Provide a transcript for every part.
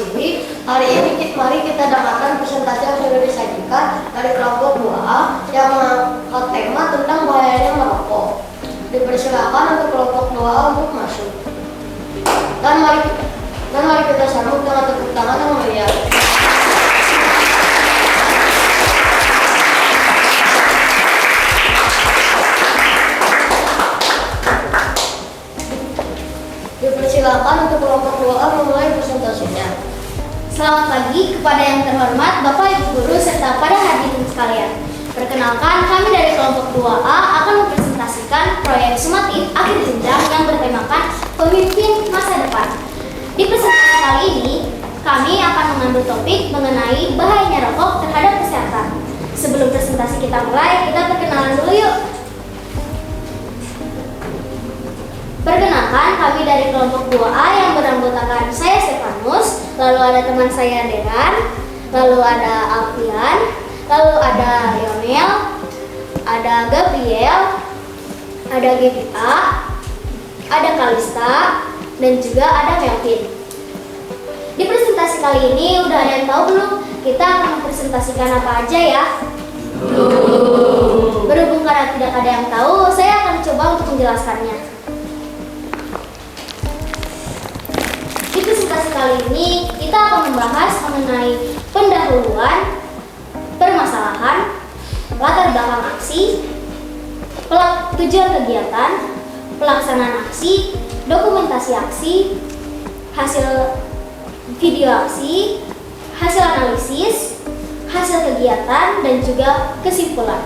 kasih. Hari ini mari kita dengarkan presentasi yang sudah disajikan dari kelompok 2A yang mengangkat tema tentang bahayanya merokok. Dipersilakan untuk kelompok 2A untuk masuk. Dan mari kita sambut dengan tepuk tangan yang meriah. Dipersilakan untuk kelompok 2A memulai presentasinya. Selamat pagi kepada yang terhormat Bapak Ibu Guru serta para hadirin sekalian. Perkenalkan, kami dari kelompok 2A akan mempresentasikan proyek sumatif akhir jenjang yang bertemakan pemimpin masa depan. Di presentasi kali ini, kami akan mengambil topik mengenai bahayanya rokok terhadap kesehatan. Sebelum presentasi kita mulai, kita perkenalan dulu yuk. Perkenalkan, kami dari kelompok 2A yang beranggotakan saya Stefanus, lalu ada teman saya Deran, lalu ada Alfian, lalu ada Lionel, ada Gabriel, ada Gita, ada Kalista, dan juga ada Melvin. Di presentasi kali ini udah ada yang tahu belum? Kita akan mempresentasikan apa aja ya? Berhubung karena tidak ada yang tahu, saya akan coba untuk menjelaskannya. Di presentasi kali ini kita akan membahas mengenai pendahuluan, permasalahan, latar belakang aksi, tujuan kegiatan, pelaksanaan aksi, dokumentasi aksi, hasil video aksi, hasil analisis, hasil kegiatan, dan juga kesimpulan.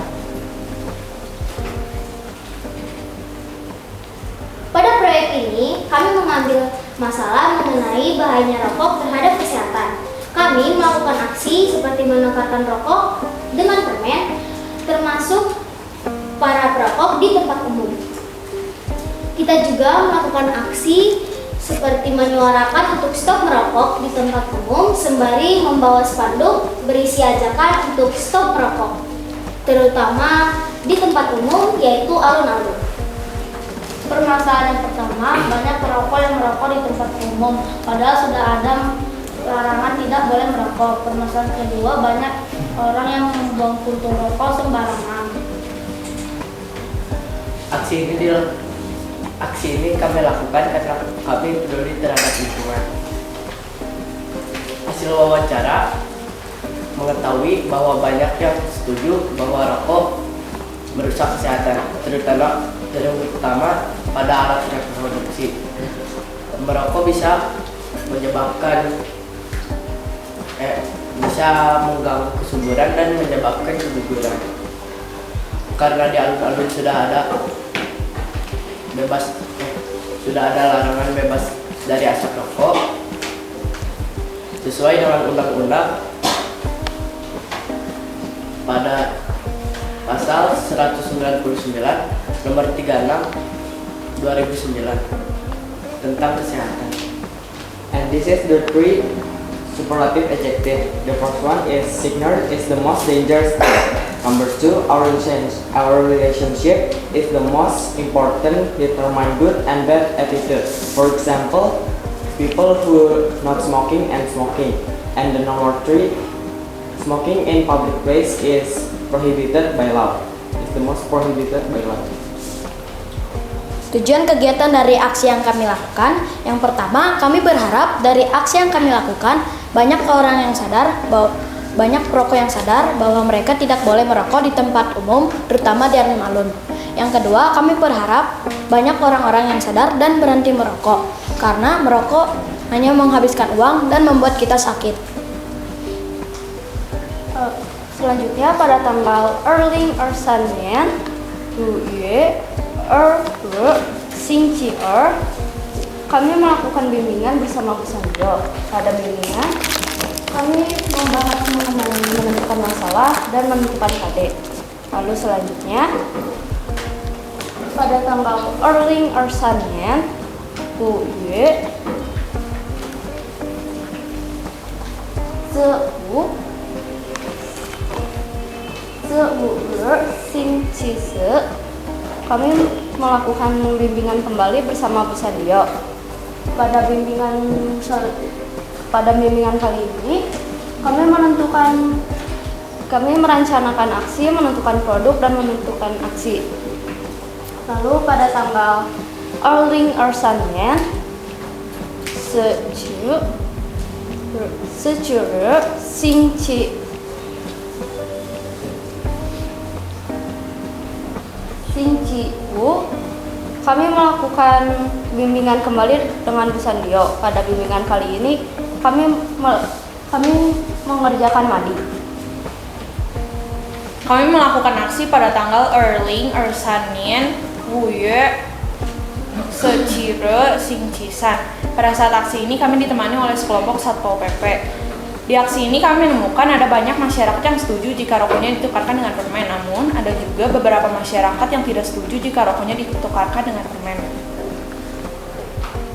Pada proyek ini, kami mengambil masalah mengenai bahayanya rokok terhadap kesehatan. Kami melakukan aksi seperti menukarkan rokok dengan permen, termasuk para perokok di tempat umum. Kita juga melakukan aksi seperti menyuarakan untuk stop merokok di tempat umum sembari membawa spanduk berisi ajakan untuk stop merokok, terutama di tempat umum yaitu alun-alun. Permasalahan yang pertama, banyak perokok yang merokok di tempat umum, padahal sudah ada larangan tidak boleh merokok. Permasalahan kedua, banyak orang yang membuang puntung rokok sembarangan. Aksi ini kami lakukan karena kami peduli terhadap lingkungan. Hasil wawancara mengetahui bahwa banyak yang setuju bahwa rokok merusak kesehatan, terutama pada alat reproduksi. Merokok bisa mengganggu kesuburan dan menyebabkan keguguran. Karena di alun-alun sudah ada larangan bebas dari asap rokok sesuai dengan undang-undang pada pasal 199 nomor 36 2009 tentang kesehatan. And this is the three superlative adjective. The first one is signal is the most dangerous thing. Number two, our relationship is the most important, determine good and bad attitude. For example, people who not smoking and smoking. And the number three, smoking in public place is prohibited by law. It's the most prohibited by law. Tujuan kegiatan dari aksi yang kami lakukan, yang pertama, kami berharap dari aksi yang kami lakukan banyak orang yang sadar banyak perokok yang sadar bahwa mereka tidak boleh merokok di tempat umum, terutama di alun-alun. Yang kedua, kami berharap banyak orang-orang yang sadar dan berhenti merokok, karena merokok hanya menghabiskan uang dan membuat kita sakit. Selanjutnya pada tanggal Erling Ersanyen, kami melakukan bimbingan bersama Bu Sanjo. Pada bimbingan, kami membahas mengenai menentukan masalah dan menentukan KD. Lalu selanjutnya, pada tanggal Erling Ersanyen, kami melakukan bimbingan kembali bersama Bu Sadio. Pada bimbingan pada bimbingan kali ini, kami merencanakan aksi, menentukan produk, dan menentukan aksi. Lalu pada tanggal Erling Ersanien, secure Singciu, kami melakukan bimbingan kembali dengan Bu Sandio. Pada bimbingan kali ini, kami mengerjakan madi. Kami melakukan aksi pada tanggal Erling Ersanien Wuye Secire Singcisan. Pada saat aksi ini kami ditemani oleh sekelompok Satpol PP. Di aksi ini kami menemukan ada banyak masyarakat yang setuju jika rokoknya ditukarkan dengan permen, namun ada juga beberapa masyarakat yang tidak setuju jika rokoknya ditukarkan dengan permen.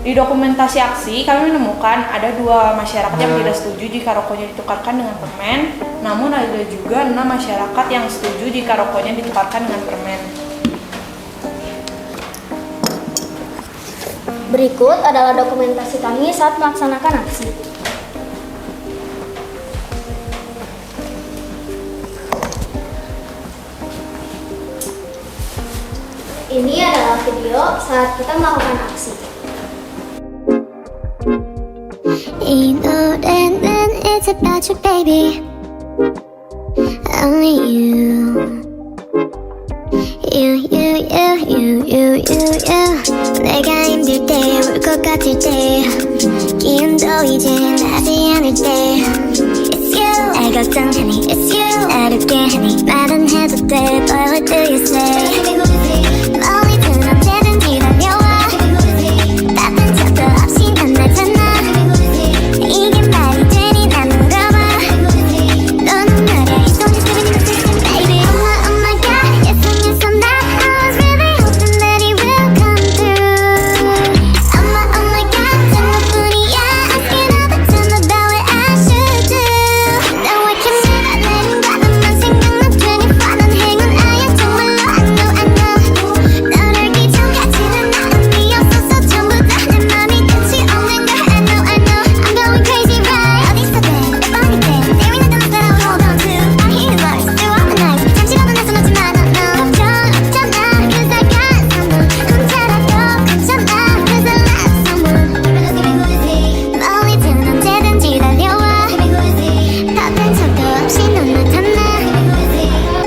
Di dokumentasi aksi, kami menemukan ada 2 masyarakat yang tidak setuju jika rokoknya ditukarkan dengan permen, namun ada juga 6 masyarakat yang setuju jika rokoknya ditukarkan dengan permen. Berikut adalah dokumentasi kami saat melaksanakan aksi. Ini adalah video saat kita melakukan aksi. 이 노래는 It's about you baby Only you 내가 힘들 때 울 것 같을 때 기운도 이제 나지 않을 때 It's you 날 걱정하니 It's you 날 웃게 하니 말은 해도 돼 Boy what do you say 멀리든 언제든지 달려와 따뜻한 척도 없이 난 나잖아 이게 말이 되니 난 물어봐 너는 말야 It's only living in the system baby Oh my god Yes I'm not I was really hoping that it will come through Oh my god 전부뿐이야 Asking all the time about what I should do No I can never let him grab 너만 생각나 24 넌 행운 아야 정말로 I know 너를 기천같이는 나음이 없어서 전부 다 내 맘이 끝이 없는 걸 I know I'm going crazy right 어디서 돼 내 뻔히 돼 There ain't nothing else that I would hold on to I hear his voice through all the night 잠시라도 내 손 놓지 마 no 걱정 없잖아 Cause I got someone 혼자라도 괜찮아 Cause I love someone 멀리든 언제든지 달려와 바쁜 척도 없이 넌 나타나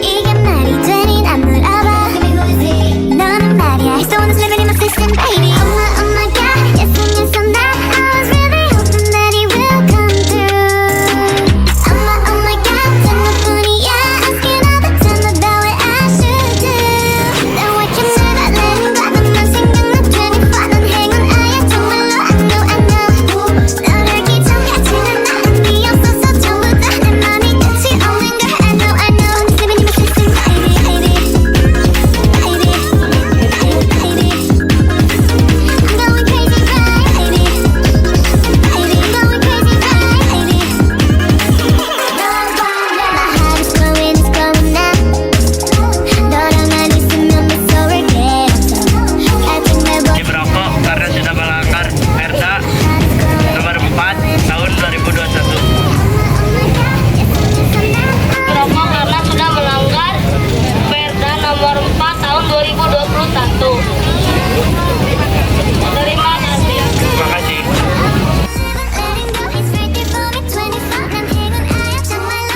이게 말이 되니 난 물어봐 너는 말이야 It's the one that's living in my system baby Oh my god Yes I'm not I was really hoping that it will come through Oh my god 전부뿐이야 Asking all the time about what I should do No I can never let him grab 너만 생각나 24 넌 행운 아야 정말로 I know 너를 기천같이는 나음이 없어서 전부 다 내 맘이 끝이 없는 걸 I know Just living in my system baby I'm going crazy right baby I'm going crazy right baby My heart is glowing now 너랑만 있으면 무서울게 같은 날 Wajib merokok karena sudah melanggar Perda nomor 4 tahun 2021. Merokok karena sudah melanggar Perda nomor 4 tahun 2021. Terima kasih. Terima kasih. letting go he's right there for me 24 난 행운 아야 정말로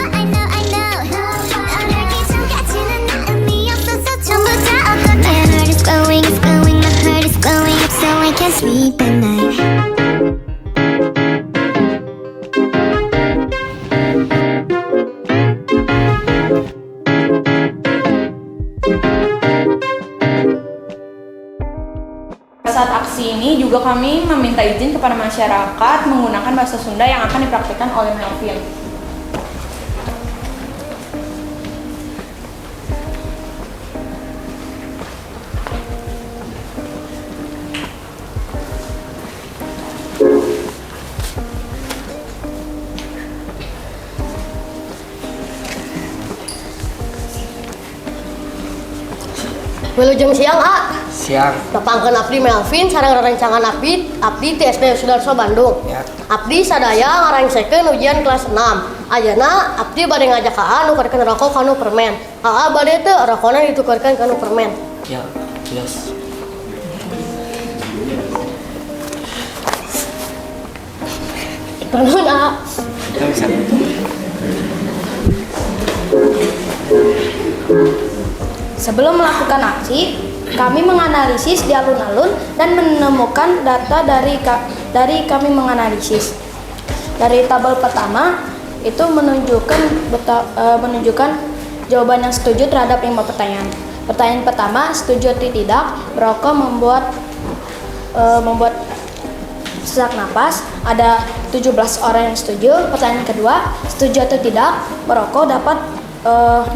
I know 너를 기천같이는 나음이 없어서 전부 다 어떤 My heart is glowing my heart is glowing up so I can't sleep at night Saat aksi ini juga kami meminta izin kepada masyarakat menggunakan bahasa Sunda yang akan dipraktikkan oleh Melvin. Wilujeng siang, A. Siang. Nepangkeun abdi Melvin sareng rerencangan abdi ti SD Sudarso Bandung. Ya. Abdi sadaya ngarengsekeun ujian kelas 6. Ayeuna abdi bade ngajak Aa nukarkeun rokok kanu permen. Aa bade teu rokona ditukarkeun kanu permen. Ya, jelas. Nuhun Aa. Kita bisa. Sebelum melakukan aksi, kami menganalisis di alun-alun dan menemukan data dari kami menganalisis. Dari tabel pertama itu menunjukkan jawaban yang setuju terhadap 5 pertanyaan. Pertanyaan pertama, setuju atau tidak merokok membuat sesak napas. Ada 17 orang yang setuju. Pertanyaan kedua, setuju atau tidak merokok dapat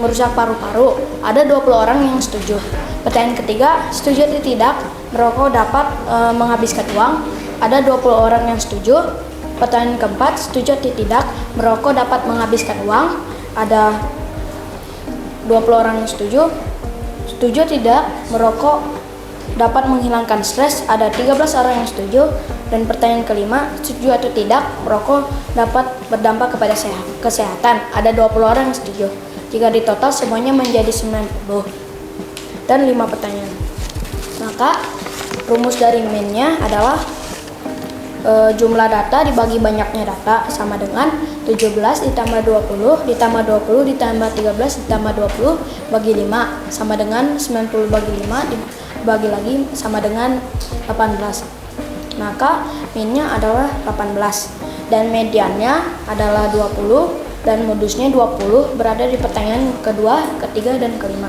merusak paru-paru. Ada 20 orang yang setuju. Pertanyaan ketiga, setuju atau tidak merokok dapat menghabiskan uang. Ada 20 orang yang setuju. Pertanyaan keempat, setuju atau tidak merokok dapat menghabiskan uang. Ada 20 orang yang setuju. Setuju tidak merokok dapat menghilangkan stres. Ada 13 orang yang setuju. Dan pertanyaan kelima, setuju atau tidak merokok dapat berdampak kepada kesehatan. Ada 20 orang yang setuju. Jika ditotal semuanya menjadi 90 dan 5 pertanyaan. Maka rumus dari min-nya adalah jumlah data dibagi banyaknya data sama dengan 17 ditambah 20 ditambah 20 ditambah 13 ditambah 20 bagi 5 sama dengan 90 bagi 5 dibagi lagi sama dengan 18. Maka min-nya adalah 18 dan mediannya adalah 20 dan modusnya 20 berada di pertanyaan kedua, ketiga, dan kelima.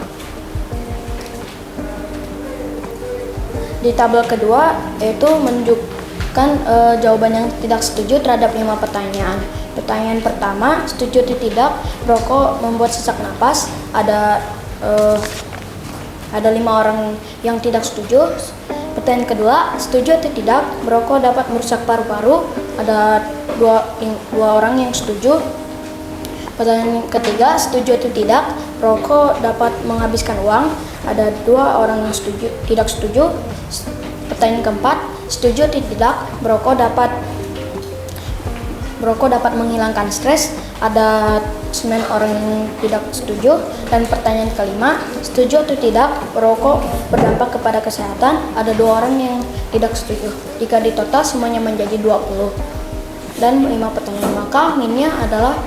Di tabel kedua yaitu menunjukkan jawaban yang tidak setuju terhadap 5 pertanyaan. Pertanyaan pertama, setuju atau tidak merokok membuat sesak napas. Ada 5 orang yang tidak setuju. Pertanyaan kedua, setuju atau tidak merokok dapat merusak paru-paru. Ada 2 orang yang setuju. Pertanyaan ketiga, setuju atau tidak rokok dapat menghabiskan uang. Ada 2 orang yang tidak setuju. Pertanyaan keempat, setuju atau tidak merokok dapat menghilangkan stres. Ada 9 orang yang tidak setuju. Dan pertanyaan kelima, setuju atau tidak merokok berdampak kepada kesehatan. Ada 2 orang yang tidak setuju. Jika ditotal semuanya menjadi 20 dan 5 pertanyaan. Maka min-nya adalah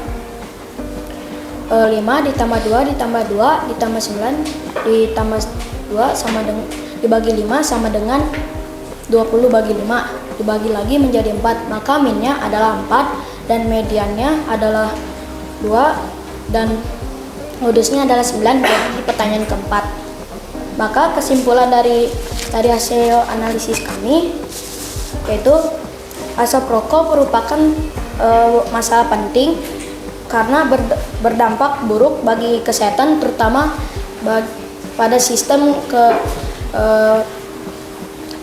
5 ditambah 2 ditambah 2 ditambah 9 ditambah 2 sama dengan dibagi 5 sama dengan 20 bagi 5 dibagi lagi menjadi 4. Maka min-nya adalah 4 dan mediannya adalah 2 dan modusnya adalah 9 di pertanyaan keempat. Maka kesimpulan dari hasil analisis kami yaitu asap rokok merupakan masalah penting karena berdampak buruk bagi kesehatan, terutama pada sistem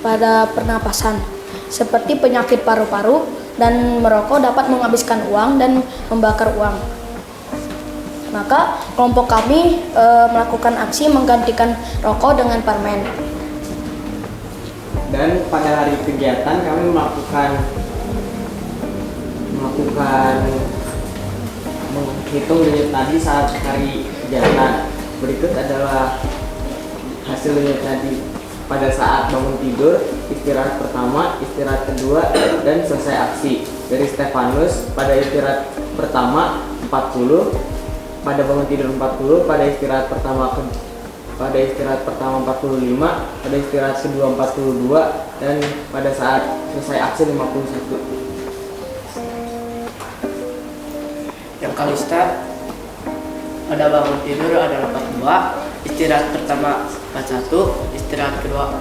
pada pernapasan seperti penyakit paru-paru, dan merokok dapat menghabiskan uang dan membakar uang. Maka kelompok kami melakukan aksi menggantikan rokok dengan permen. Dan pada hari kegiatan kami melakukan menghitung denyut nadi saat hari kegiatan. Berikut adalah hasil denyut nadi pada saat bangun tidur, istirahat pertama, istirahat kedua, dan selesai aksi. Dari Stefanus, pada istirahat pertama 40, pada bangun tidur 40, pada istirahat pertama 45, pada istirahat kedua 42, dan pada saat selesai aksi 51. Yang Kalista pada bangun tidur adalah 42, istirahat pertama 41, istirahat kedua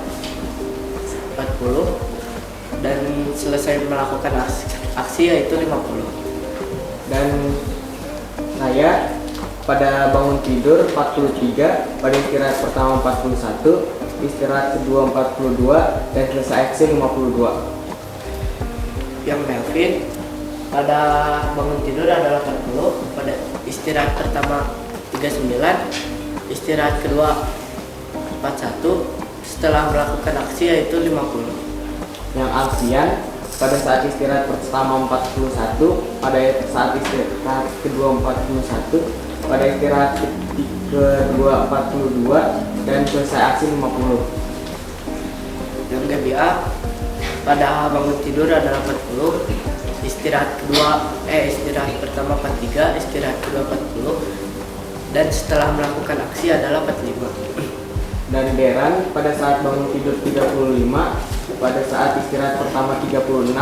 40, dan selesai melakukan aksi yaitu 50. Dan saya pada bangun tidur 43, pada istirahat pertama 41, istirahat kedua 42, dan selesai aksi 52. Yang Melvin pada bangun tidur adalah 40, pada istirahat pertama 39, istirahat kedua 41, setelah melakukan aksi yaitu 50. Yang alfian pada saat istirahat pertama 41, pada saat istirahat kedua 41, pada istirahat kedua 42, dan selesai aksi 50. Yang GBA pada bangun tidur adalah 40, istirahat pertama 43, istirahat kedua 40, dan setelah melakukan aksi adalah 45. Dan geran pada saat bangun tidur 35, pada saat istirahat pertama 36,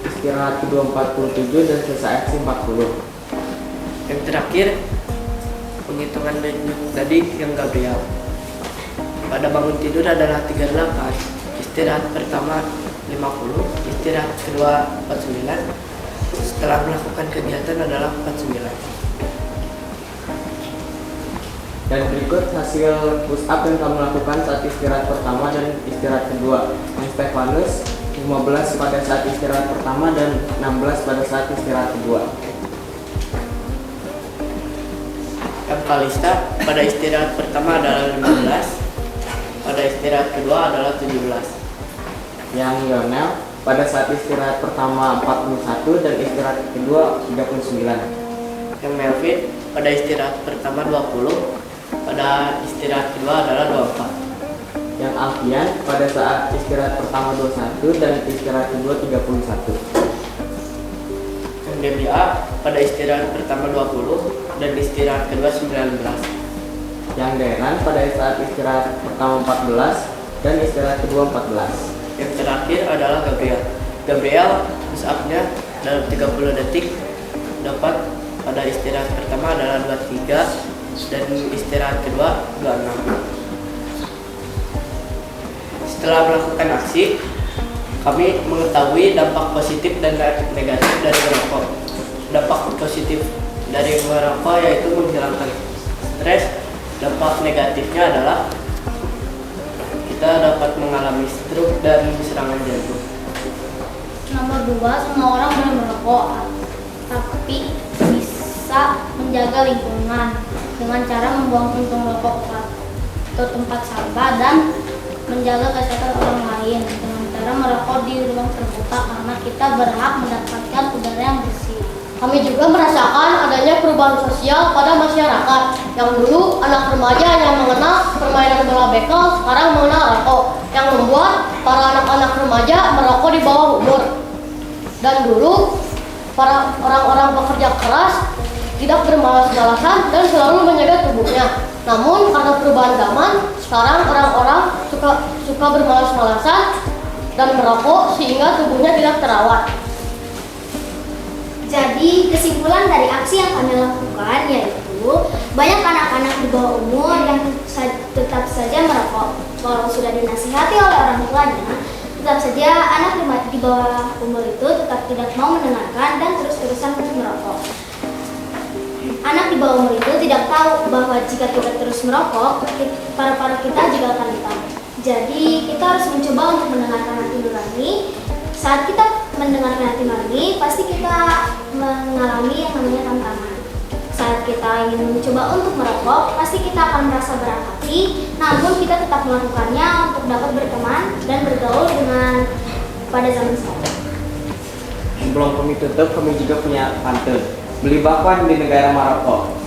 istirahat kedua 47, dan selesai aksi 40. Yang terakhir penghitungan tadi yang Gabriel. Pada bangun tidur adalah 38, istirahat pertama 50, istirahat kedua 49, setelah melakukan kegiatan adalah 49. Dan berikut hasil push up yang kamu lakukan saat istirahat pertama dan istirahat kedua. Yang Stefanus 15 pada saat istirahat pertama dan 16 pada saat istirahat kedua. Yang Kalista pada istirahat pertama adalah 15, pada istirahat kedua adalah 17. Yang Lionel pada saat istirahat pertama 41 dan istirahat kedua 39. Yang Melvin pada istirahat pertama 20, pada istirahat kedua adalah 24. Yang Alfian pada saat istirahat pertama 21 dan istirahat kedua 31. Yang DBA pada istirahat pertama 20 dan istirahat kedua 19. Yang Deran pada saat istirahat pertama 14 dan istirahat kedua 14. Yang terakhir adalah Gabriel push up-nya dalam 30 detik dapat pada istirahat pertama adalah 23 dan istirahat kedua 26. Setelah melakukan aksi, kami mengetahui dampak positif dan negatif dari merokok. Dampak positif dari merokok yaitu menghilangkan stres. Dampak negatifnya adalah kita dapat mengalami stroke dan serangan jantung. Nomor 2, semua orang boleh merokok, tapi bisa menjaga lingkungan dengan cara membuang puntung rokok ke tempat sampah dan menjaga kesehatan orang lain dengan cara merokok di ruang terbuka karena kita berhak mendapatkan udara yang bersih. Kami juga merasakan adanya perubahan sosial pada masyarakat. Yang dulu anak remaja yang mengenal permainan bola bekel sekarang mengenal rokok, yang membuat para anak-anak remaja merokok di bawah umur. Dan dulu para orang-orang pekerja keras tidak bermalas-malasan dan selalu menjaga tubuhnya. Namun karena perubahan zaman, sekarang orang-orang suka bermalas-malasan dan merokok sehingga tubuhnya tidak terawat. Jadi kesimpulan dari aksi yang kami lakukan yaitu banyak anak-anak di bawah umur yang tetap saja merokok. Walau sudah dinasihati oleh orang tuanya, tetap saja anak di bawah umur itu tetap tidak mau mendengarkan dan terus-terusan merokok. Anak di bawah umur itu tidak tahu bahwa jika kita terus merokok, paru-paru kita juga akan hitam. Jadi kita harus mencoba untuk mendengarkan hati nurani. Saat kita mendengarkan hati nurani, pasti kita mengalami yang namanya tantangan. Saat kita ingin mencoba untuk merokok, pasti kita akan merasa berat hati. Namun kita tetap melakukannya untuk dapat berteman dan bergaul dengan pada zaman sekarang. Sebelum kami tutup, kami juga punya pantun. Beli bakwan di negara Maroko.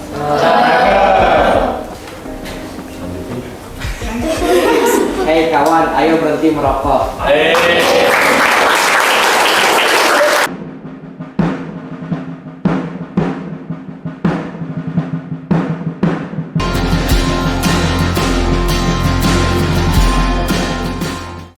Hei kawan, ayo berhenti merokok.